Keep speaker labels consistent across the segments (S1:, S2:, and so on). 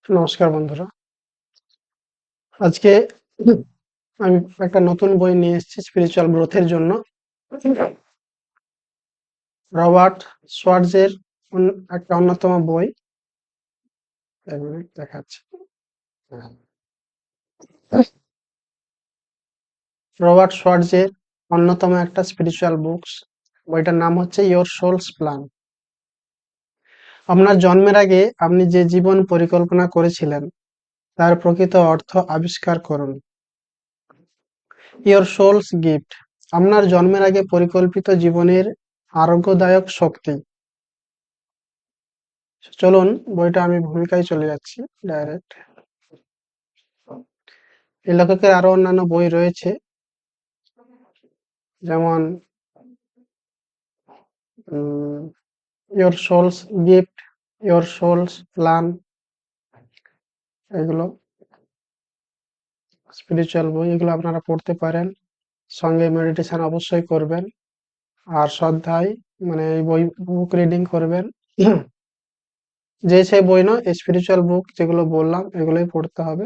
S1: নমস্কার বন্ধুরা। আজকে আমি একটা নতুন বই নিয়ে এসেছি স্পিরিচুয়াল গ্রোথের জন্য। রবার্ট সোয়ার্টজের একটা অন্যতম বই। এক মিনিট দেখাচ্ছি। রবার্ট সোয়ার্টজের অন্যতম একটা স্পিরিচুয়াল বুকস। বইটার নাম হচ্ছে ইয়োর সোলস প্ল্যান। আপনার জন্মের আগে আপনি যে জীবন পরিকল্পনা করেছিলেন তার প্রকৃত অর্থ আবিষ্কার করুন। Your soul's gift. আপনার জন্মের আগে পরিকল্পিত জীবনের আরোগ্যদায়ক শক্তি। চলুন বইটা আমি ভূমিকায় চলে যাচ্ছি ডাইরেক্ট। এই লেখকের আরো অন্যান্য বই রয়েছে, যেমন your soul's gift, your soul's plan, এগুলো স্পিরিচুয়াল বই। এগুলো আপনারা পড়তে পারেন, সঙ্গে মেডিটেশন অবশ্যই করবেন, আর শ্রদ্ধায় মানে এই বই বুক রিডিং করবেন। যে সেই বই নয়, স্পিরিচুয়াল বুক যেগুলো বললাম এগুলোই পড়তে হবে।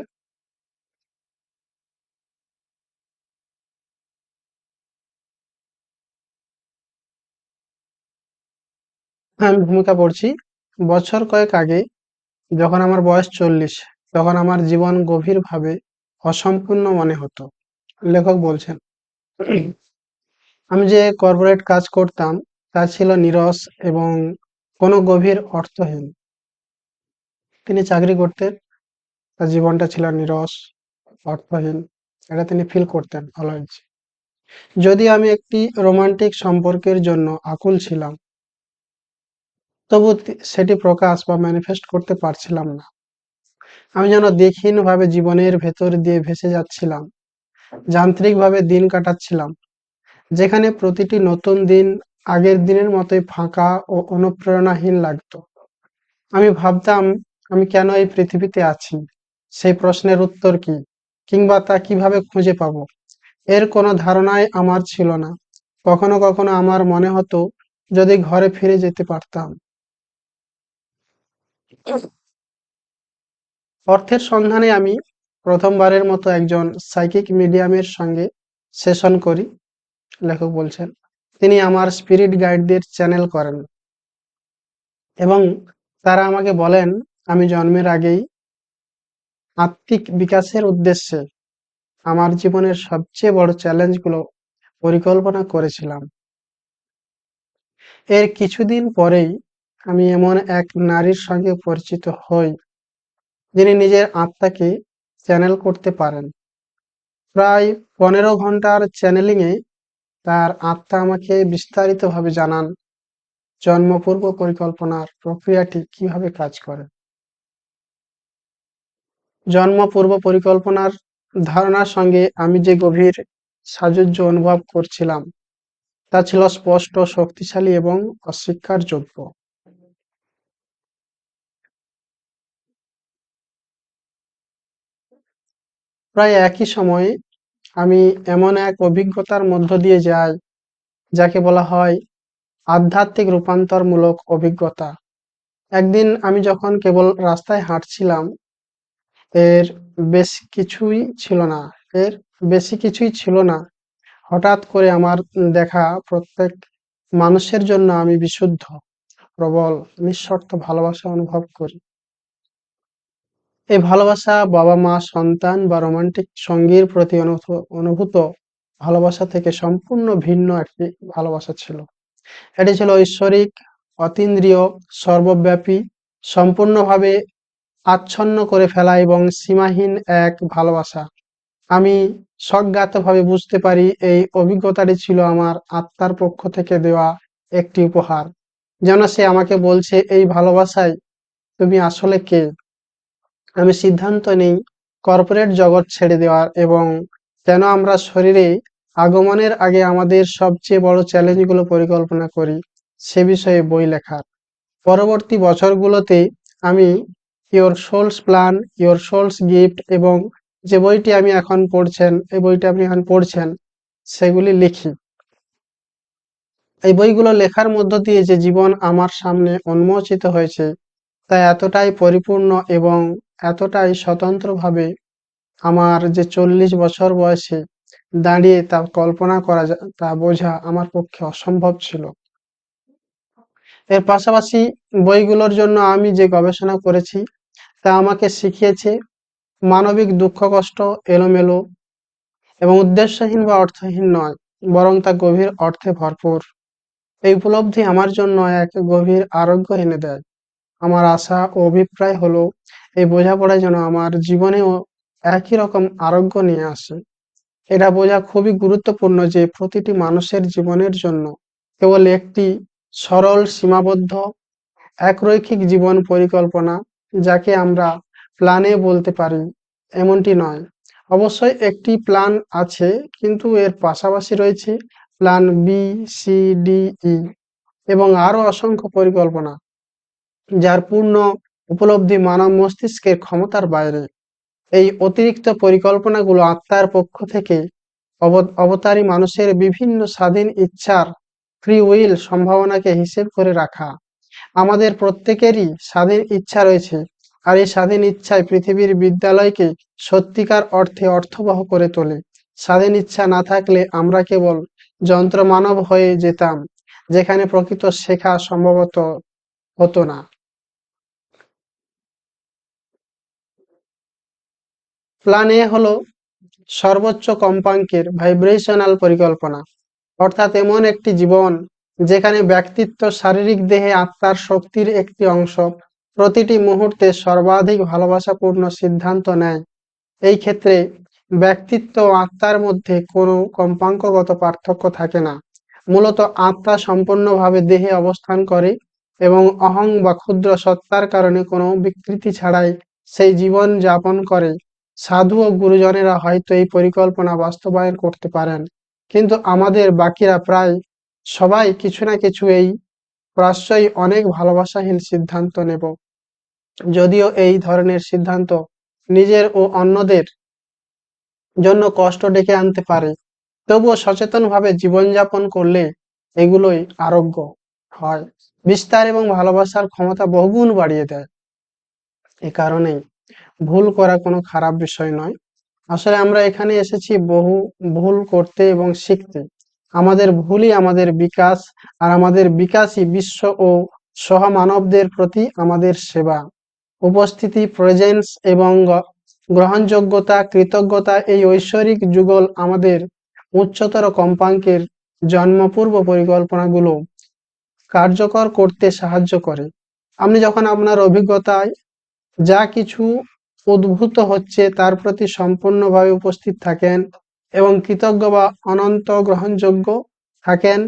S1: আমি ভূমিকা পড়ছি। বছর কয়েক আগে, যখন আমার বয়স 40, তখন আমার জীবন গভীরভাবে অসম্পূর্ণ মনে হতো। লেখক বলছেন, আমি যে কর্পোরেট কাজ করতাম তা ছিল নীরস এবং কোনো গভীর অর্থহীন। তিনি চাকরি করতেন, তার জীবনটা ছিল নীরস, অর্থহীন। এটা তিনি ফিল করতেন অলওয়েজ। যদি আমি একটি রোমান্টিক সম্পর্কের জন্য আকুল ছিলাম, তবু সেটি প্রকাশ বা ম্যানিফেস্ট করতে পারছিলাম না। আমি যেন দেখহীনভাবে জীবনের ভেতর দিয়ে ভেসে যাচ্ছিলাম, যান্ত্রিকভাবে দিন কাটাচ্ছিলাম, যেখানে প্রতিটি নতুন দিন আগের দিনের মতোই ফাঁকা ও অনুপ্রেরণাহীন লাগতো। আমি ভাবতাম, আমি কেন এই পৃথিবীতে আছি? সেই প্রশ্নের উত্তর কি? কিংবা তা কিভাবে খুঁজে পাবো? এর কোনো ধারণাই আমার ছিল না। কখনো কখনো আমার মনে হতো, যদি ঘরে ফিরে যেতে পারতাম। অর্থের সন্ধানে আমি প্রথমবারের মতো একজন সাইকিক মিডিয়ামের সঙ্গে সেশন করি। লেখক বলছেন, তিনি আমার স্পিরিট গাইডদের চ্যানেল করেন এবং তারা আমাকে বলেন, আমি জন্মের আগেই আত্মিক বিকাশের উদ্দেশ্যে আমার জীবনের সবচেয়ে বড় চ্যালেঞ্জগুলো পরিকল্পনা করেছিলাম। এর কিছুদিন পরেই আমি এমন এক নারীর সঙ্গে পরিচিত হই, যিনি নিজের আত্মাকে চ্যানেল করতে পারেন। প্রায় 15 ঘন্টার চ্যানেলিংয়ে তার আত্মা আমাকে বিস্তারিতভাবে জানান জন্মপূর্ব পরিকল্পনার প্রক্রিয়াটি কিভাবে কাজ করে। জন্ম পূর্ব পরিকল্পনার ধারণার সঙ্গে আমি যে গভীর সাযুজ্য অনুভব করছিলাম তা ছিল স্পষ্ট, শক্তিশালী এবং অস্বীকারযোগ্য। প্রায় একই সময়ে আমি এমন এক অভিজ্ঞতার মধ্য দিয়ে যাই যাকে বলা হয় আধ্যাত্মিক রূপান্তরমূলক অভিজ্ঞতা। একদিন আমি যখন কেবল রাস্তায় হাঁটছিলাম, এর এর বেশি কিছুই ছিল না। হঠাৎ করে আমার দেখা প্রত্যেক মানুষের জন্য আমি বিশুদ্ধ, প্রবল, নিঃশর্ত ভালোবাসা অনুভব করি। এই ভালোবাসা বাবা-মা, সন্তান বা রোমান্টিক সঙ্গীর প্রতি অনুভূত ভালোবাসা থেকে সম্পূর্ণ ভিন্ন একটি ভালোবাসা ছিল। এটি ছিল ঐশ্বরিক, অতীন্দ্রিয়, সর্বব্যাপী, সম্পূর্ণভাবে আচ্ছন্ন করে ফেলা এবং সীমাহীন এক ভালোবাসা। আমি স্বজ্ঞাতভাবে বুঝতে পারি এই অভিজ্ঞতাটি ছিল আমার আত্মার পক্ষ থেকে দেওয়া একটি উপহার। যেন সে আমাকে বলছে, এই ভালোবাসায় তুমি আসলে কে? আমি সিদ্ধান্ত নেই কর্পোরেট জগৎ ছেড়ে দেওয়ার এবং কেন আমরা শরীরে আগমনের আগে আমাদের সবচেয়ে বড় চ্যালেঞ্জগুলো পরিকল্পনা করি সে বিষয়ে বই লেখার। পরবর্তী বছরগুলোতে আমি your soul's plan, your soul's gift এবং যে বইটি আমি এখন পড়ছেন, এই বইটা আপনি এখন পড়ছেন, সেগুলি লিখি। এই বইগুলো লেখার মধ্য দিয়ে যে জীবন আমার সামনে উন্মোচিত হয়েছে তা এতটাই পরিপূর্ণ এবং এতটাই স্বতন্ত্রভাবে আমার যে 40 বছর বয়সে দাঁড়িয়ে তা কল্পনা করা তা বোঝা আমার পক্ষে অসম্ভব ছিল। এর পাশাপাশি বইগুলোর জন্য আমি যে গবেষণা করেছি তা আমাকে শিখিয়েছে মানবিক দুঃখ কষ্ট এলোমেলো এবং উদ্দেশ্যহীন বা অর্থহীন নয়, বরং তা গভীর অর্থে ভরপুর। এই উপলব্ধি আমার জন্য এক গভীর আরোগ্য এনে দেয়। আমার আশা ও অভিপ্রায় হলো এই বোঝাপড়া যেন আমার জীবনেও একই রকম আরোগ্য নিয়ে আসে। এটা বোঝা খুবই গুরুত্বপূর্ণ যে প্রতিটি মানুষের জীবনের জন্য কেবল একটি সরল সীমাবদ্ধ একরৈখিক জীবন পরিকল্পনা, যাকে আমরা প্ল্যান বলতে পারি, এমনটি নয়। অবশ্যই একটি প্ল্যান আছে, কিন্তু এর পাশাপাশি রয়েছে প্ল্যান বি, সি, ডি, ই এবং আরো অসংখ্য পরিকল্পনা, যার পূর্ণ উপলব্ধি মানব মস্তিষ্কের ক্ষমতার বাইরে। এই অতিরিক্ত পরিকল্পনাগুলো আত্মার পক্ষ থেকে অবতারী মানুষের বিভিন্ন স্বাধীন ইচ্ছার ফ্রি উইল সম্ভাবনাকে হিসেব করে রাখা। আমাদের প্রত্যেকেরই স্বাধীন ইচ্ছা রয়েছে, আর এই স্বাধীন ইচ্ছাই পৃথিবীর বিদ্যালয়কে সত্যিকার অর্থে অর্থবহ করে তোলে। স্বাধীন ইচ্ছা না থাকলে আমরা কেবল যন্ত্রমানব হয়ে যেতাম, যেখানে প্রকৃত শেখা সম্ভবত হতো না। প্ল্যান এ হলো সর্বোচ্চ কম্পাঙ্কের ভাইব্রেশনাল পরিকল্পনা, অর্থাৎ এমন একটি জীবন যেখানে ব্যক্তিত্ব শারীরিক দেহে আত্মার শক্তির একটি অংশ প্রতিটি মুহূর্তে সর্বাধিক ভালোবাসাপূর্ণ সিদ্ধান্ত নেয়। এই ক্ষেত্রে ব্যক্তিত্ব ও আত্মার মধ্যে কোনো কম্পাঙ্কগত পার্থক্য থাকে না। মূলত আত্মা সম্পূর্ণভাবে দেহে অবস্থান করে এবং অহং বা ক্ষুদ্র সত্তার কারণে কোনো বিকৃতি ছাড়াই সেই জীবন যাপন করে। সাধু ও গুরুজনেরা হয়তো এই পরিকল্পনা বাস্তবায়ন করতে পারেন, কিন্তু আমাদের বাকিরা প্রায় সবাই কিছু না কিছু এই প্রায়শই অনেক ভালোবাসাহীন সিদ্ধান্ত নেব। যদিও এই ধরনের সিদ্ধান্ত নিজের ও অন্যদের জন্য কষ্ট ডেকে আনতে পারে, তবুও সচেতনভাবে জীবনযাপন করলে এগুলোই আরোগ্য হয়, বিস্তার এবং ভালোবাসার ক্ষমতা বহুগুণ বাড়িয়ে দেয়। এ কারণেই ভুল করা কোনো খারাপ বিষয় নয়। আসলে আমরা এখানে এসেছি বহু ভুল করতে এবং শিখতে। আমাদের ভুলই আমাদের বিকাশ, আর আমাদের বিকাশই বিশ্ব ও সহমানবদের প্রতি আমাদের সেবা। উপস্থিতি, প্রেজেন্স এবং গ্রহণযোগ্যতা, কৃতজ্ঞতা, এই ঐশ্বরিক যুগল আমাদের উচ্চতর কম্পাঙ্কের জন্মপূর্ব পরিকল্পনাগুলো কার্যকর করতে সাহায্য করে। আপনি যখন আপনার অভিজ্ঞতায় যা কিছু উদ্ভূত হচ্ছে তার প্রতি সম্পূর্ণভাবে উপস্থিত থাকেন এবং কৃতজ্ঞ বা অনন্ত গ্রহণযোগ্য থাকেন,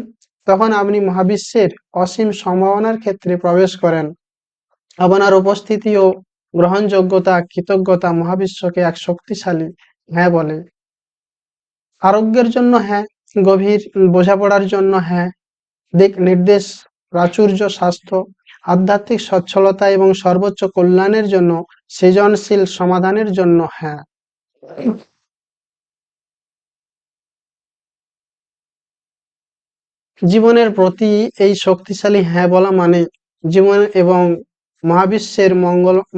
S1: তখন আপনি মহাবিশ্বের অসীম সম্ভাবনার ক্ষেত্রে প্রবেশ করেন। আপনার উপস্থিতি ও গ্রহণযোগ্যতা, কৃতজ্ঞতা মহাবিশ্বকে এক শক্তিশালী হ্যাঁ বলে। আরোগ্যের জন্য হ্যাঁ, গভীর বোঝাপড়ার জন্য হ্যাঁ, দিক নির্দেশ, প্রাচুর্য, স্বাস্থ্য, আধ্যাত্মিক সচ্ছলতা এবং সর্বোচ্চ কল্যাণের জন্য, সৃজনশীল সমাধানের জন্য হ্যাঁ। জীবনের প্রতি এই শক্তিশালী হ্যাঁ বলা মানে জীবন এবং মহাবিশ্বের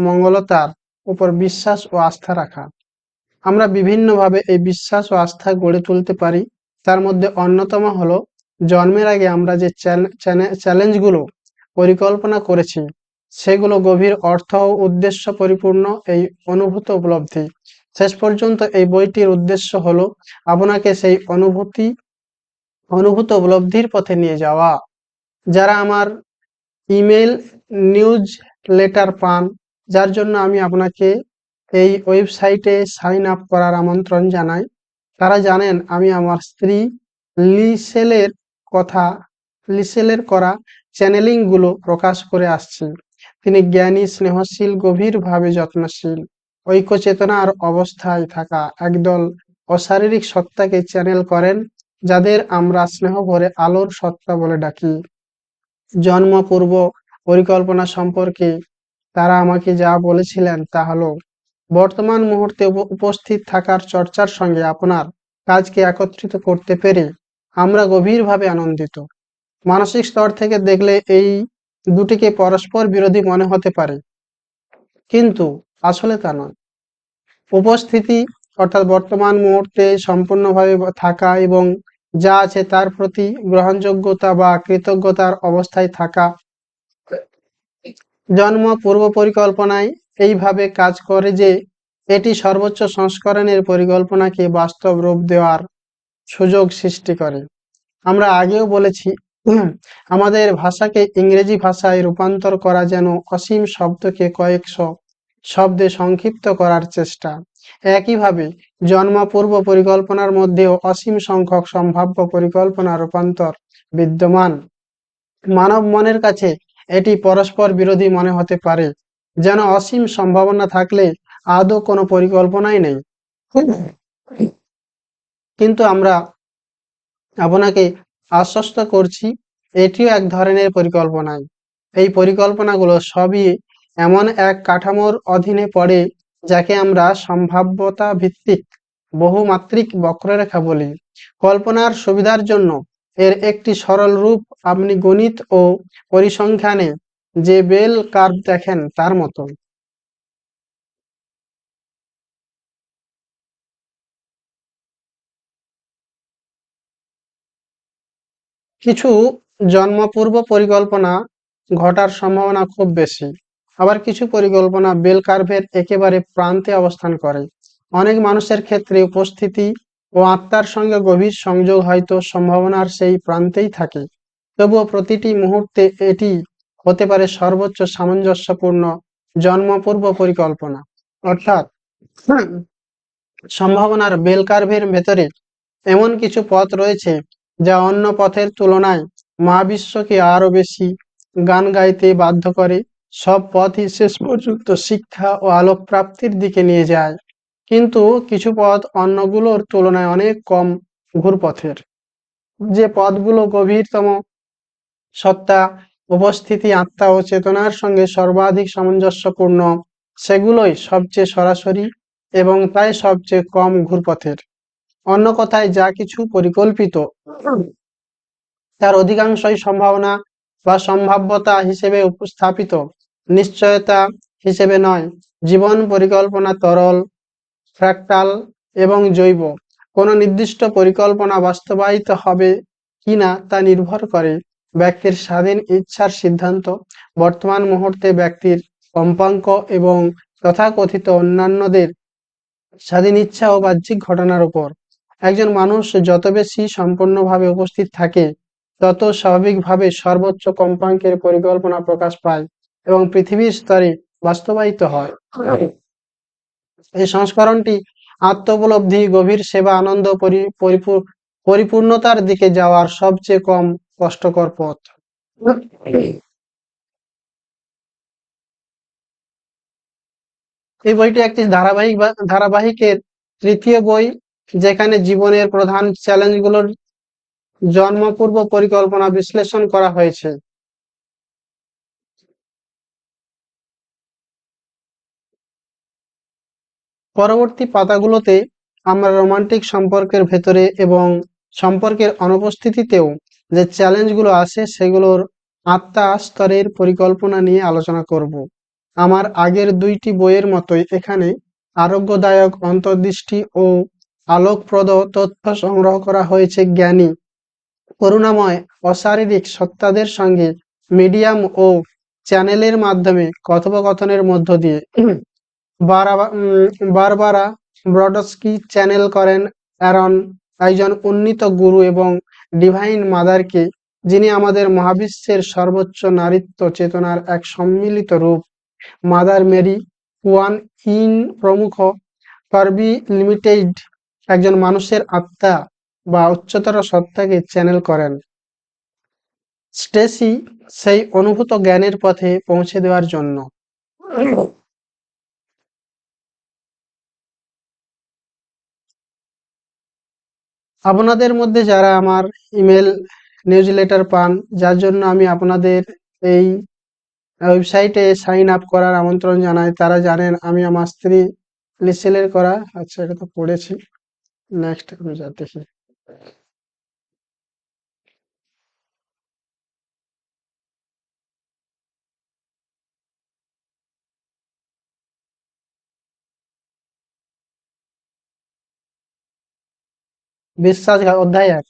S1: মঙ্গলতার উপর বিশ্বাস ও আস্থা রাখা। আমরা বিভিন্নভাবে এই বিশ্বাস ও আস্থা গড়ে তুলতে পারি। তার মধ্যে অন্যতম হলো জন্মের আগে আমরা যে চ্যালেঞ্জগুলো পরিকল্পনা করেছি সেগুলো গভীর অর্থ ও উদ্দেশ্য পরিপূর্ণ এই অনুভূত উপলব্ধি। শেষ পর্যন্ত এই বইটির উদ্দেশ্য হলো আপনাকে সেই অনুভূত উপলব্ধির পথে নিয়ে যাওয়া। যারা আমার ইমেল নিউজ লেটার পান, যার জন্য আমি আপনাকে এই ওয়েবসাইটে সাইন আপ করার আমন্ত্রণ জানাই, তারা জানেন আমি আমার স্ত্রী লিসেলের কথা লিসেলের করা চ্যানেলিং গুলো প্রকাশ করে আসছি। তিনি জ্ঞানী, স্নেহশীল, গভীরভাবে যত্নশীল, ঐক্য চেতনার অবস্থায় থাকা একদল অশারীরিক সত্তাকে চ্যানেল করেন, যাদের আমরা স্নেহ ভরে আলোর সত্তা বলে ডাকি। জন্ম পূর্ব পরিকল্পনা সম্পর্কে তারা আমাকে যা বলেছিলেন তা হলো, বর্তমান মুহূর্তে উপস্থিত থাকার চর্চার সঙ্গে আপনার কাজকে একত্রিত করতে পেরে আমরা গভীরভাবে আনন্দিত। মানসিক স্তর থেকে দেখলে এই দুটিকে পরস্পর বিরোধী মনে হতে পারে, কিন্তু আসলে তা নয়। উপস্থিতি অর্থাৎ বর্তমান মুহূর্তে সম্পূর্ণভাবে থাকা এবং যা আছে তার প্রতি গ্রহণযোগ্যতা বা কৃতজ্ঞতার অবস্থায় থাকা। জন্ম পূর্ব পরিকল্পনায় এইভাবে কাজ করে যে এটি সর্বোচ্চ সংস্করণের পরিকল্পনাকে বাস্তব রূপ দেওয়ার সুযোগ সৃষ্টি করে। আমরা আগেও বলেছি, আমাদের ভাষাকে ইংরেজি ভাষায় রূপান্তর করা যেন অসীম শব্দকে কয়েকশ শব্দে সংক্ষিপ্ত করার চেষ্টা। একইভাবে জন্ম পূর্ব পরিকল্পনার মধ্যেও অসীম সংখ্যক সম্ভাব্য পরিকল্পনা রূপান্তর বিদ্যমান। মানব মনের কাছে এটি পরস্পর বিরোধী মনে হতে পারে, যেন অসীম সম্ভাবনা থাকলে আদৌ কোনো পরিকল্পনাই নেই। কিন্তু আমরা আপনাকে আশ্বস্ত করছি, এটিও এক ধরনের পরিকল্পনাই। এই পরিকল্পনাগুলো সবই এমন এক কাঠামোর অধীনে পড়ে যাকে আমরা সম্ভাব্যতা ভিত্তিক বহুমাত্রিক বক্ররেখা বলি। কল্পনার সুবিধার জন্য এর একটি সরল রূপ আপনি গণিত ও পরিসংখ্যানে যে বেল কার্ভ দেখেন তার মতো। কিছু জন্মপূর্ব পরিকল্পনা ঘটার সম্ভাবনা খুব বেশি, আবার কিছু পরিকল্পনা বেল কার্ভের একেবারে প্রান্তে অবস্থান করে। অনেক মানুষের ক্ষেত্রে উপস্থিতি ও আত্মার সঙ্গে গভীর সংযোগ হয়তো সম্ভাবনার সেই প্রান্তেই থাকে, তবুও প্রতিটি মুহূর্তে এটি হতে পারে সর্বোচ্চ সামঞ্জস্যপূর্ণ জন্মপূর্ব পরিকল্পনা। অর্থাৎ সম্ভাবনার বেল কার্ভের ভেতরে এমন কিছু পথ রয়েছে যা অন্য পথের তুলনায় মহাবিশ্বকে আরো বেশি গান গাইতে বাধ্য করে। সব পথই শেষ পর্যন্ত শিক্ষা ও আলোক প্রাপ্তির দিকে নিয়ে যায়, কিন্তু কিছু পথ অন্যগুলোর তুলনায় অনেক কম ঘুরপথের। যে পথগুলো গভীরতম সত্তা, উপস্থিতি, আত্মা ও চেতনার সঙ্গে সর্বাধিক সামঞ্জস্যপূর্ণ, সেগুলোই সবচেয়ে সরাসরি এবং তাই সবচেয়ে কম ঘুরপথের। অন্য কথায়, যা কিছু পরিকল্পিত তার অধিকাংশই সম্ভাবনা বা সম্ভাব্যতা হিসেবে উপস্থাপিত, নিশ্চয়তা হিসেবে নয়। জীবন পরিকল্পনা তরল, ফ্র্যাক্টাল এবং জৈব। কোনো নির্দিষ্ট পরিকল্পনা বাস্তবায়িত হবে কিনা তা নির্ভর করে ব্যক্তির স্বাধীন ইচ্ছার সিদ্ধান্ত, বর্তমান মুহূর্তে ব্যক্তির কম্পাঙ্ক এবং তথাকথিত অন্যান্যদের স্বাধীন ইচ্ছা ও বাহ্যিক ঘটনার উপর। একজন মানুষ যত বেশি সম্পূর্ণভাবে উপস্থিত থাকে, তত স্বাভাবিকভাবে সর্বোচ্চ কম্পাঙ্কের পরিকল্পনা প্রকাশ পায় এবং পৃথিবীর স্তরে বাস্তবায়িত হয়। এই সংস্করণটি আত্ম-উপলব্ধি, গভীর সেবা, আনন্দ, পরিপূর্ণতার দিকে যাওয়ার সবচেয়ে কম কষ্টকর পথ। এই বইটি একটি ধারাবাহিকের তৃতীয় বই, যেখানে জীবনের প্রধান চ্যালেঞ্জগুলোর জন্মপূর্ব পরিকল্পনা বিশ্লেষণ করা হয়েছে। পরবর্তী পাতাগুলোতে আমরা রোমান্টিক সম্পর্কের ভেতরে এবং সম্পর্কের অনুপস্থিতিতেও যে চ্যালেঞ্জগুলো আছে সেগুলোর আত্মা স্তরের পরিকল্পনা নিয়ে আলোচনা করব। আমার আগের দুইটি বইয়ের মতোই এখানে আরোগ্যদায়ক অন্তর্দৃষ্টি ও আলোকপ্রদ তথ্য সংগ্রহ করা হয়েছে জ্ঞানী, করুণাময়, অশারীরিক সত্তাদের সঙ্গে মিডিয়াম ও চ্যানেলের মাধ্যমে কথোপকথনের মধ্য দিয়ে। বারবারা ব্রডস্কি চ্যানেল করেন অ্যারন, একজন উন্নীত গুরু এবং ডিভাইন মাদারকে, যিনি আমাদের মহাবিশ্বের সর্বোচ্চ নারীত্ব চেতনার এক সম্মিলিত রূপ। মাদার মেরি, ওয়ান ইন প্রমুখ। কার্বি লিমিটেড একজন মানুষের আত্মা বা উচ্চতর সত্তাকে চ্যানেল করেন স্টেসি সেই অনুভূত জ্ঞানের পথে পৌঁছে দেওয়ার জন্য। আপনাদের মধ্যে যারা আমার ইমেল নিউজলেটার পান, যার জন্য আমি আপনাদের এই ওয়েবসাইটে সাইন আপ করার আমন্ত্রণ জানাই, তারা জানেন আমি আমার স্ত্রী লিসেলের করা। আচ্ছা, এটা তো পড়েছি। নেক্সট আমি যা দেখি। অধ্যায় 1,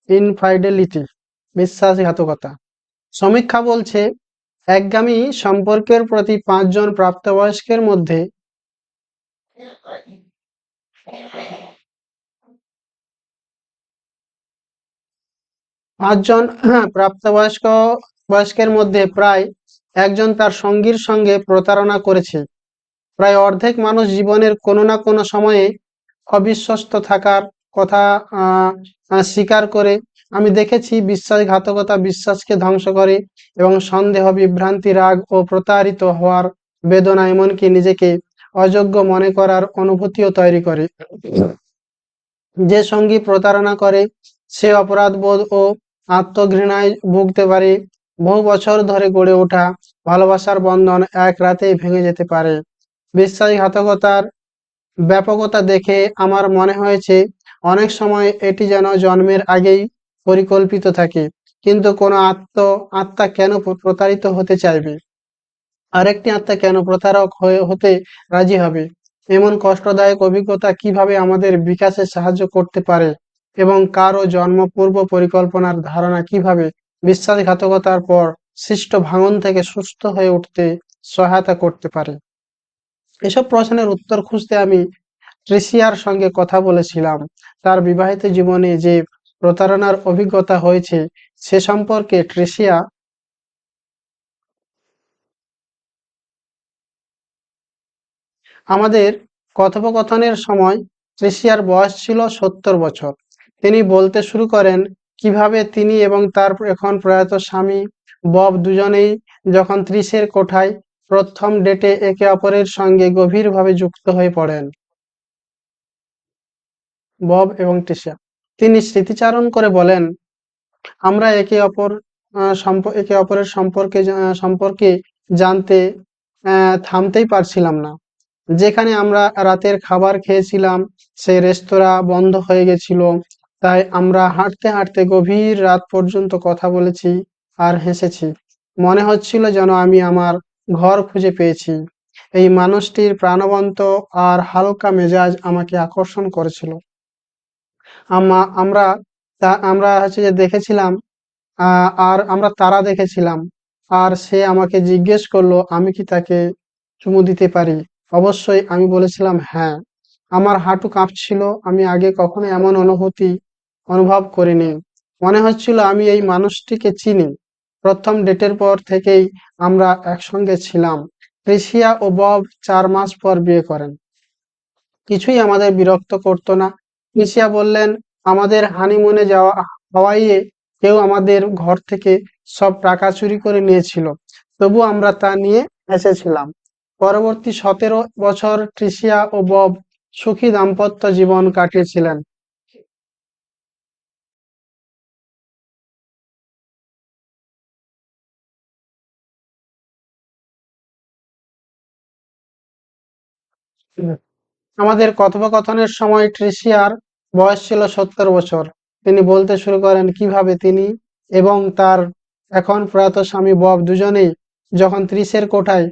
S1: ইনফাইডেলিটি, বিশ্বাসঘাতকতা। সমীক্ষা বলছে একগামী সম্পর্কের প্রতি 5 জন প্রাপ্তবয়স্কের মধ্যে 5 জন বয়স্কের মধ্যে প্রায় একজন তার সঙ্গীর সঙ্গে প্রতারণা করেছে। প্রায় অর্ধেক মানুষ জীবনের কোনো না কোনো সময়ে অবিশ্বস্ত থাকার কথা স্বীকার করে। আমি দেখেছি বিশ্বাসঘাতকতা বিশ্বাসকে ধ্বংস করে এবং সন্দেহ, বিভ্রান্তি, রাগ ও প্রতারিত হওয়ার বেদনা, এমনকি নিজেকে অযোগ্য মনে করার অনুভূতিও তৈরি করে। যে সঙ্গী প্রতারণা করে সে অপরাধবোধ ও আত্মঘৃণায় ভুগতে পারে। বহু বছর ধরে গড়ে ওঠা ভালোবাসার বন্ধন এক রাতেই ভেঙে যেতে পারে। বিশ্বাসঘাতকতার ব্যাপকতা দেখে আমার মনে হয়েছে অনেক সময় এটি যেন জন্মের আগেই পরিকল্পিত থাকে। কিন্তু কোনো আত্মা কেন প্রতারিত হতে চাইবে? আরেকটি আত্মা কেন প্রতারক হতে রাজি হবে? এমন কষ্টদায়ক অভিজ্ঞতা কিভাবে আমাদের বিকাশে সাহায্য করতে পারে এবং কারো জন্মপূর্ব পরিকল্পনার ধারণা কিভাবে বিশ্বাসঘাতকতার পর সৃষ্ট ভাঙন থেকে সুস্থ হয়ে উঠতে সহায়তা করতে পারে? এসব প্রশ্নের উত্তর খুঁজতে আমি ট্রিসিয়ার সঙ্গে কথা বলেছিলাম। তার বিবাহিত জীবনে যে প্রতারণার অভিজ্ঞতা হয়েছে সে সম্পর্কে ট্রিসিয়া আমাদের কথোপকথনের সময় ট্রিসিয়ার বয়স ছিল 70 বছর। তিনি বলতে শুরু করেন কিভাবে তিনি এবং তার এখন প্রয়াত স্বামী বব দুজনেই যখন 30-এর কোঠায় প্রথম ডেটে একে অপরের সঙ্গে গভীরভাবে যুক্ত হয়ে পড়েন। বব এবং ট্রিসিয়া। তিনি স্মৃতিচারণ করে বলেন, আমরা একে অপরের সম্পর্কে জানতে থামতেই পারছিলাম না। যেখানে আমরা রাতের খাবার খেয়েছিলাম সেই রেস্তোরাঁ বন্ধ হয়ে গেছিল। তাই আমরা হাঁটতে হাঁটতে গভীর রাত পর্যন্ত কথা বলেছি আর হেসেছি। মনে হচ্ছিল যেন আমি আমার ঘর খুঁজে পেয়েছি। এই মানুষটির প্রাণবন্ত আর হালকা মেজাজ আমাকে আকর্ষণ করেছিল। আমরা আমরা হচ্ছে যে দেখেছিলাম আর আমরা তারা দেখেছিলাম। আর সে আমাকে জিজ্ঞেস করলো আমি কি তাকে চুমু দিতে পারি। অবশ্যই আমি বলেছিলাম হ্যাঁ। আমার হাঁটু কাঁপছিল। আমি আগে কখনো এমন অনুভব করিনি। মনে হচ্ছিল আমি এই মানুষটিকে চিনি। প্রথম ডেটের পর থেকেই আমরা একসঙ্গে ছিলাম। ট্রিসিয়া ও বব 4 মাস পর বিয়ে করেন। কিছুই আমাদের বিরক্ত করতো না। ট্রিসিয়া বললেন, আমাদের হানিমুনে যাওয়া হাওয়াইয়ে কেউ আমাদের ঘর থেকে সব টাকা চুরি করে নিয়েছিল। তবু আমরা তা নিয়ে হেসেছিলাম। পরবর্তী 17 বছর ট্রিসিয়া ও বব সুখী দাম্পত্য জীবন কাটিয়েছিলেন। আমাদের কথোপকথনের সময় ট্রিসিয়ার বয়স ছিল 70 বছর। তিনি বলতে শুরু করেন কিভাবে তিনি এবং তার এখন প্রয়াত স্বামী বব দুজনেই যখন 30-এর কোঠায়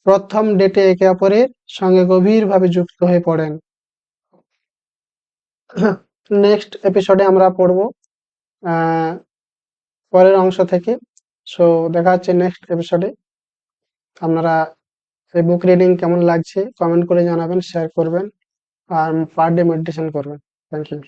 S1: প্রথম ডেটে একে অপরের সঙ্গে গভীরভাবে যুক্ত হয়ে পড়েন। নেক্সট এপিসোডে আমরা পড়বো আহ, পরের অংশ থেকে। সো দেখা হচ্ছে নেক্সট এপিসোডে। আপনারা এই বুক রিডিং কেমন লাগছে কমেন্ট করে জানাবেন, শেয়ার করবেন আর পার ডে মেডিটেশন করবেন। Thank you.